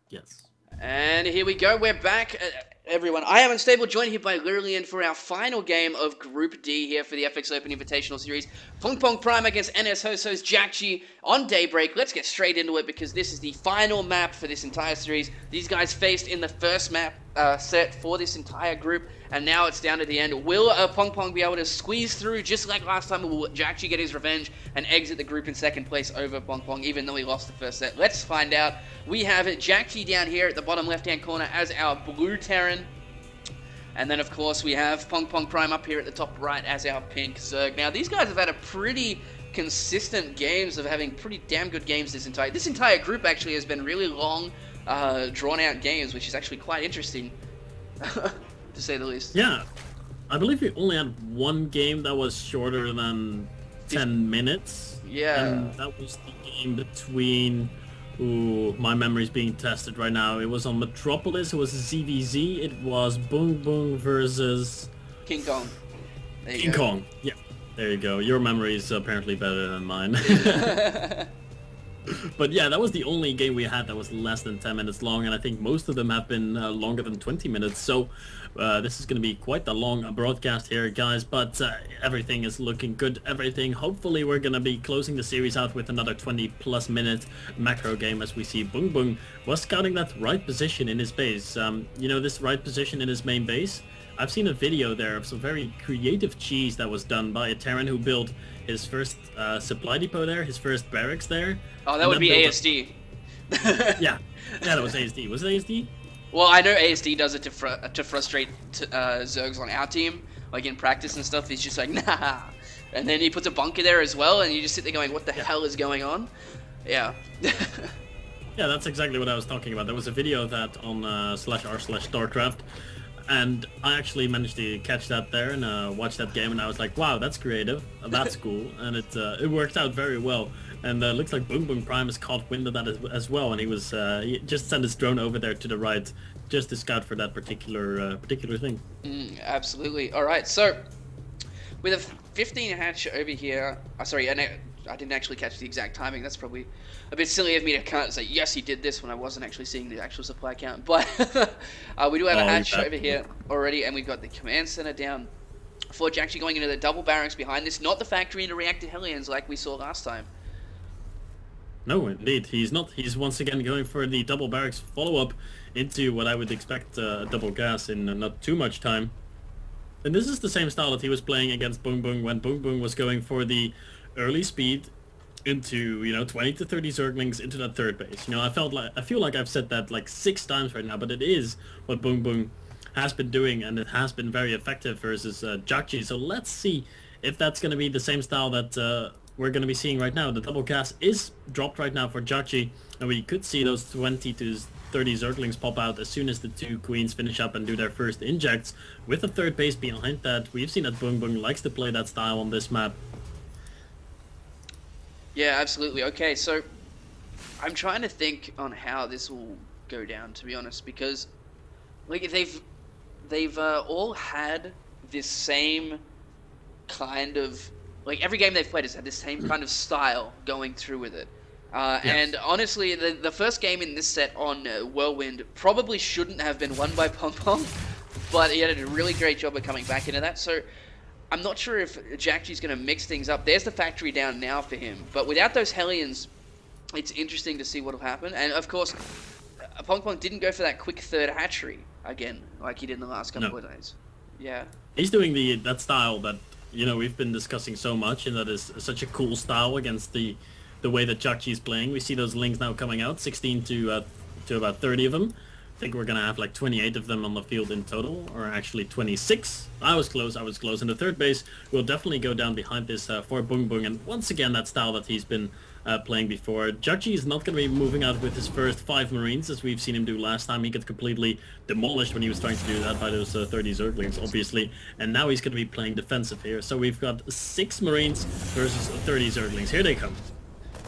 Yes. And here we go, we're back, everyone. I am Unstable, joined here by Lillian for our final game of Group D here for the FX Open Invitational Series. B4Prime against NSHJjakji on Daybreak. Let's get straight into it because this is the final map for this entire series. These guys faced in the first map set for this entire group, and now it's down to the end. Will B4Prime be able to squeeze through just like last time, or will Jakji get his revenge and exit the group in second place over B4Prime, even though he lost the first set? Let's find out. We have Jakji down here at the bottom left-hand corner as our blue Terran. And then, of course, we have B4Prime up here at the top right as our pink Zerg. Now, these guys have had a pretty consistent games of having pretty damn good games this entire group actually has been really long, drawn-out games, which is actually quite interesting, to say the least. Yeah, I believe we only had one game that was shorter than 10 minutes. Yeah. And that was the game between... Ooh, my memory's being tested right now. It was on Metropolis, it was ZVZ, it was Boom Boom versus... King Kong. King Kong, yeah. There you go. Your memory is apparently better than mine. But yeah, that was the only game we had that was less than 10 minutes long, and I think most of them have been longer than 20 minutes, so this is going to be quite a long broadcast here, guys, but everything is looking good, everything. Hopefully we're going to be closing the series out with another 20+ minute macro game as we see Boom Boom was scouting that right position in his base. You know, this right position in his main base? I've seen a video there of some very creative cheese that was done by a Terran who built his first supply depot there, his first barracks there. Oh, that would be ASD. Yeah, that was ASD. Was it ASD? Well, I know ASD does it to frustrate Zergs on our team, like in practice and stuff. He's just like, nah. And then he puts a bunker there as well, and you just sit there going, what the hell is going on? Yeah. Yeah, that's exactly what I was talking about. There was a video of that on /r/StarCraft. And I actually managed to catch that there and watch that game, and I was like, wow, that's creative, that's cool, and it worked out very well. And looks like B4Prime has caught wind of that as well, and he just sent his drone over there to the right just to scout for that particular thing. Absolutely. All right, so with a 15 hatch over here, sorry, I didn't actually catch the exact timing. That's probably a bit silly of me to kind of say, yes, he did this when I wasn't actually seeing the actual supply count. But we do have a hatch over here already, and we've got the command center down for Jakji going into the double barracks behind this, not the factory into reactor Hellions like we saw last time. No, indeed, he's not. He's once again going for the double barracks follow-up into what I would expect double gas in not too much time. And this is the same style that he was playing against Boom Boom when Boom Boom was going for the early speed into, you know, 20 to 30 Zerglings into that third base. You know, I feel like I've said that like 6 times right now, but it is what Boom Boom has been doing, and it has been very effective versus Jakji. So let's see if that's going to be the same style that we're going to be seeing right now. The double gas is dropped right now for Jakji, and we could see those 20 to 30 Zerglings pop out as soon as the 2 queens finish up and do their first injects. With the third base behind that, we've seen that Boom Boom likes to play that style on this map. Yeah, absolutely. Okay, so I'm trying to think on how this will go down, to be honest, because like they've all had this same kind of, like, every game they've played has had this same kind of style going through with it. Yes. And honestly, the first game in this set on Whirlwind probably shouldn't have been won by B4Prime, but he had a really great job of coming back into that. So I'm not sure if Jakji's going to mix things up. There's the factory down now for him, but without those Hellions, it's interesting to see what will happen. And of course, B4Prime didn't go for that quick third hatchery again, like he did in the last couple of days. Yeah. He's doing that style that, you know, we've been discussing so much, and that is such a cool style against the way that Jakji is playing. We see those links now coming out, 16 to about 30 of them. I think we're gonna have like 28 of them on the field in total, or actually 26. I was close. In the third base, we'll definitely go down behind this for Boom Boom, and once again that style that he's been playing before. Jakji is not going to be moving out with his first 5 Marines, as we've seen him do last time. He got completely demolished when he was trying to do that by those 30 Zerglings, obviously. And now he's going to be playing defensive here. So we've got 6 Marines versus 30 Zerglings. Here they come.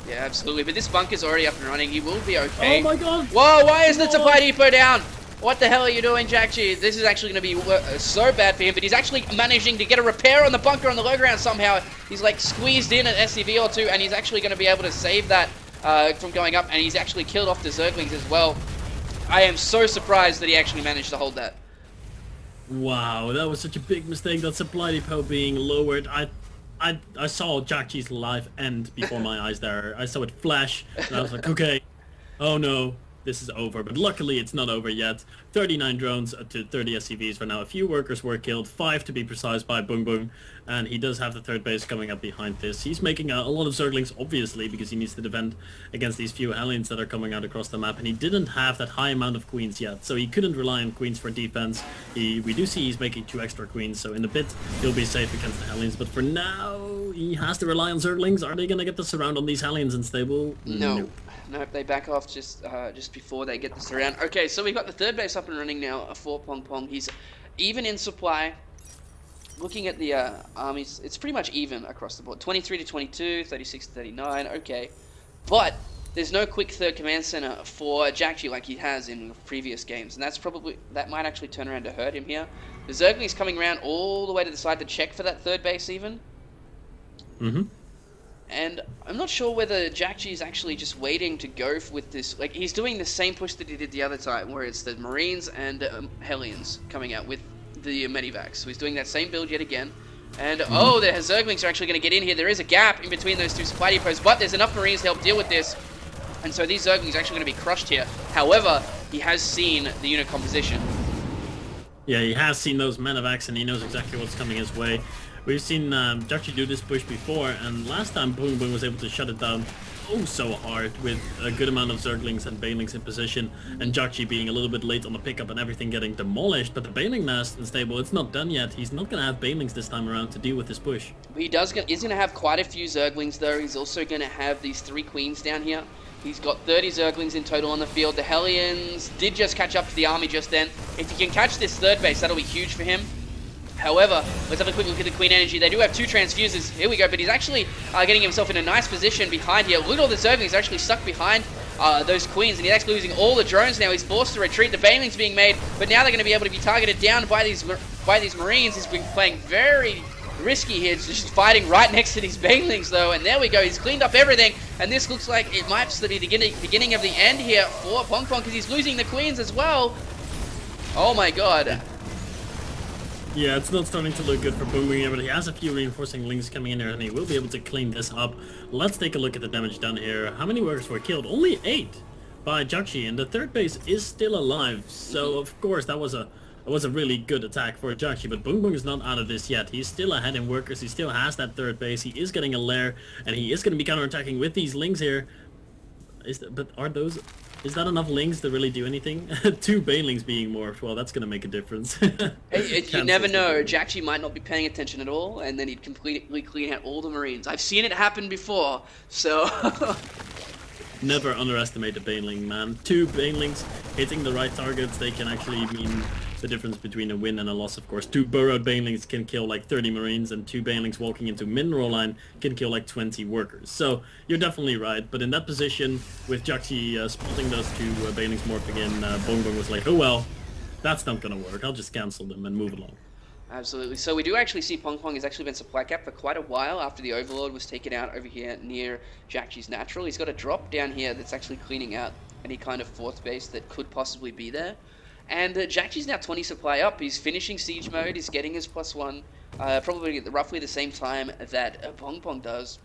Yeah, absolutely. But this bunker's already up and running. He will be okay. Oh my god! Whoa, why is the supply depot down? What the hell are you doing, Jakji? This is actually going to be so bad for him, but he's actually managing to get a repair on the bunker on the low ground somehow. He's like squeezed in an SCV or 2, and he's actually going to be able to save that from going up, and he's actually killed off the Zerglings as well. I am so surprised that he actually managed to hold that. Wow, that was such a big mistake. That supply depot being lowered. I saw Jakji's life end before my eyes there. I saw it flash, and I was like, okay, oh no, this is over. But luckily, it's not over yet. 39 drones to 30 SCVs for now. A few workers were killed, 5 to be precise, by Boom Boom. And he does have the third base coming up behind this. He's making a lot of Zerglings, obviously, because he needs to defend against these few Hellions that are coming out across the map. And he didn't have that high amount of Queens yet, so he couldn't rely on Queens for defense. We do see he's making 2 extra Queens, so in a bit, he'll be safe against the Hellions. But for now, he has to rely on Zerglings. Are they going to get the surround on these Hellions unstable? No. Nope, they back off just before they get the surround. Okay, so we've got the third base up and running now for Pong Pong. He's even in supply. Looking at the armies, it's pretty much even across the board. 23 to 22, 36 to 39, okay. But there's no quick third command center for Jakji like he has in previous games. And that might actually turn around to hurt him here. The Zergling's coming around all the way to the side to check for that third base even. Mm-hmm. And I'm not sure whether Jakji is actually just waiting to go with this. Like, he's doing the same push that he did the other time, where it's the Marines and Hellions coming out with the Medivacs. So he's doing that same build yet again. And, oh, the Zerglings are actually going to get in here. There is a gap in between those two supply depots, but there's enough Marines to help deal with this. And so these Zerglings are actually going to be crushed here. However, he has seen the unit composition. Yeah, he has seen those Medivacs, and he knows exactly what's coming his way. We've seen Jakji do this push before, and last time Boom Boom was able to shut it down oh so hard with a good amount of Zerglings and Banelings in position, and Jakji being a little bit late on the pickup and everything getting demolished. But the Baneling nest unstable, it's not done yet. He's not going to have Banelings this time around to deal with this push. He's going to have quite a few Zerglings though. He's also going to have these 3 Queens down here. He's got 30 Zerglings in total on the field. The Hellions did just catch up to the army just then. If he can catch this third base, that'll be huge for him. However, let's have a quick look at the Queen Energy. They do have 2 transfusers. Here we go, but he's actually getting himself in a nice position behind here. Look at all the Zerglings actually stuck behind those Queens, and he's actually losing all the drones now. He's forced to retreat. The Banelings being made, but now they're going to be able to be targeted down by these Marines. He's been playing very risky here, just fighting right next to these Banelings though, and there we go. He's cleaned up everything, and this looks like it might be the beginning of the end here for Pong Pong, because he's losing the Queens as well. Oh my god. Yeah, it's not starting to look good for Boom Boom here, but he has a few reinforcing links coming in there, and he will be able to clean this up. Let's take a look at the damage done here. How many workers were killed? Only 8 by Jakji, and the third base is still alive. So, of course, that was a really good attack for Jakji, but Boom Boom is not out of this yet. He's still ahead in workers. He still has that third base. He is getting a lair, and he is going to be counterattacking with these links here. Is that enough links to really do anything? 2 Banelings being morphed, well, that's going to make a difference. You never know. Jakji might not be paying attention at all, and then he'd completely clean out all the Marines. I've seen it happen before, so... Never underestimate a Baneling, man. 2 Banelings hitting the right targets, they can actually mean the difference between a win and a loss, of course. 2 burrowed Banelings can kill like 30 Marines, and 2 Banelings walking into mineral line can kill like 20 workers. So, you're definitely right, but in that position, with Jakji spotting those 2 Banelings morphing in, Bong Bong was like, oh well, that's not gonna work, I'll just cancel them and move along. Absolutely. So we do actually see Pong Pong has actually been supply capped for quite a while after the Overlord was taken out over here near Jakji's natural. He's got a drop down here that's actually cleaning out any kind of 4th base that could possibly be there. And Jakji's now 20 supply up. He's finishing siege mode. He's getting his +1, probably at roughly the same time that Pong Pong does.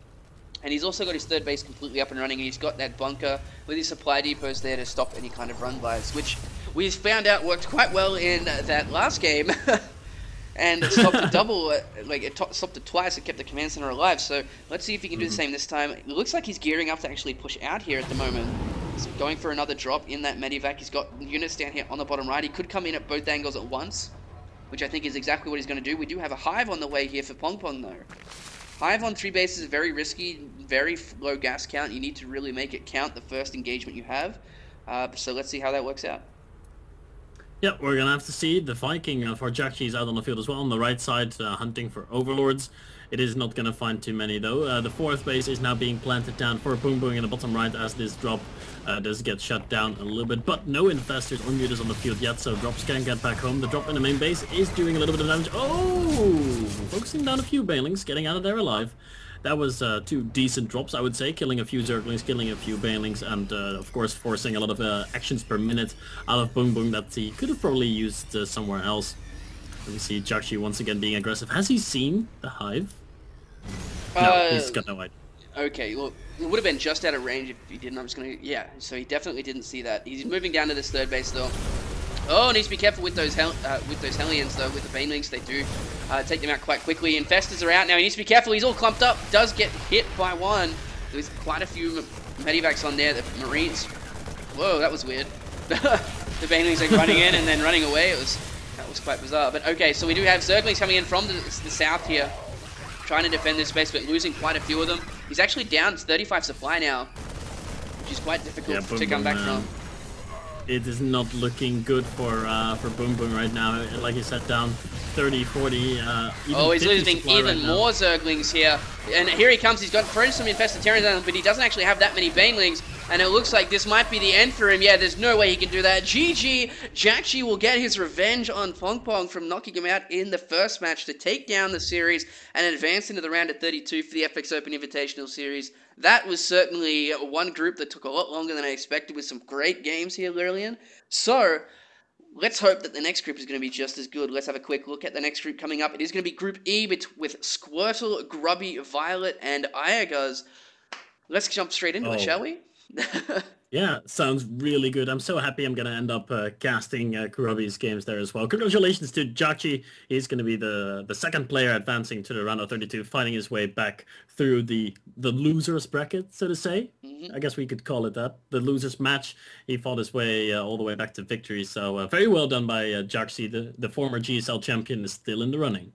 And he's also got his third base completely up and running, and he's got that bunker with his supply depots there to stop any kind of run bys, which we found out worked quite well in that last game. And it stopped a double, stopped it twice. It kept the command center alive. So let's see if he can do the same this time. It looks like he's gearing up to actually push out here at the moment. He's going for another drop in that Medivac. He's got units down here on the bottom right. He could come in at both angles at once, which I think is exactly what he's going to do. We do have a hive on the way here for Pong Pong though. Hive on 3 bases is very risky, very low gas count. You need to really make it count the first engagement you have. So let's see how that works out. Yep, we're gonna have to see. The Viking for Jakji is out on the field as well on the right side, hunting for overlords. It is not gonna find too many though. The 4th base is now being planted down for Boom Boom in the bottom right as this drop does get shut down a little bit, but no infestors or mutas on the field yet, so drops can get back home. The drop in the main base is doing a little bit of damage. Oh, focusing down a few Banelings, getting out of there alive. That was two decent drops, I would say, killing a few Zerglings, killing a few Banelings, and of course forcing a lot of actions per minute out of Boom Boom that he could have probably used somewhere else. Let me see Jakji once again being aggressive. Has he seen the Hive? No, he's got no idea. Okay, well, it would have been just out of range if he didn't. I'm just gonna, yeah. So he definitely didn't see that. He's moving down to this third base though. Oh, needs to be careful with those Hellions though. With the Banelings, they do take them out quite quickly. Infestors are out now. He needs to be careful. He's all clumped up. Does get hit by one. There's quite a few Medivacs on there. The Marines. Whoa, that was weird. The Banelings are running in and then running away. That was quite bizarre. But okay, so we do have Zerglings coming in from the south here, trying to defend this space, but losing quite a few of them. He's actually down to 35 supply now, which is quite difficult to come back from. It is not looking good for Boom Boom right now. Like you said, down 30, 40, oh, he's losing even more Zerglings here. And here he comes. He's got thrown some Infested Terrans on him, but he doesn't actually have that many Banelings. And it looks like this might be the end for him. Yeah, there's no way he can do that. GG. Jakji will get his revenge on Pong Pong from knocking him out in the first match to take down the series and advance into the round of 32 for the FX Open Invitational Series. That was certainly one group that took a lot longer than I expected with some great games here, Lillian. So, let's hope that the next group is going to be just as good. Let's have a quick look at the next group coming up. It is going to be Group E with Squirtle, Grubby, Violet, and Iaguz. Let's jump straight into it, shall we? Yeah, sounds really good. I'm so happy I'm going to end up casting Grubby's games there as well. Congratulations to Jakji. He's going to be the second player advancing to the round of 32, fighting his way back through the losers bracket, so to say. I guess we could call it that. The losers match. He fought his way all the way back to victory. So very well done by Jakji. The former GSL champion is still in the running.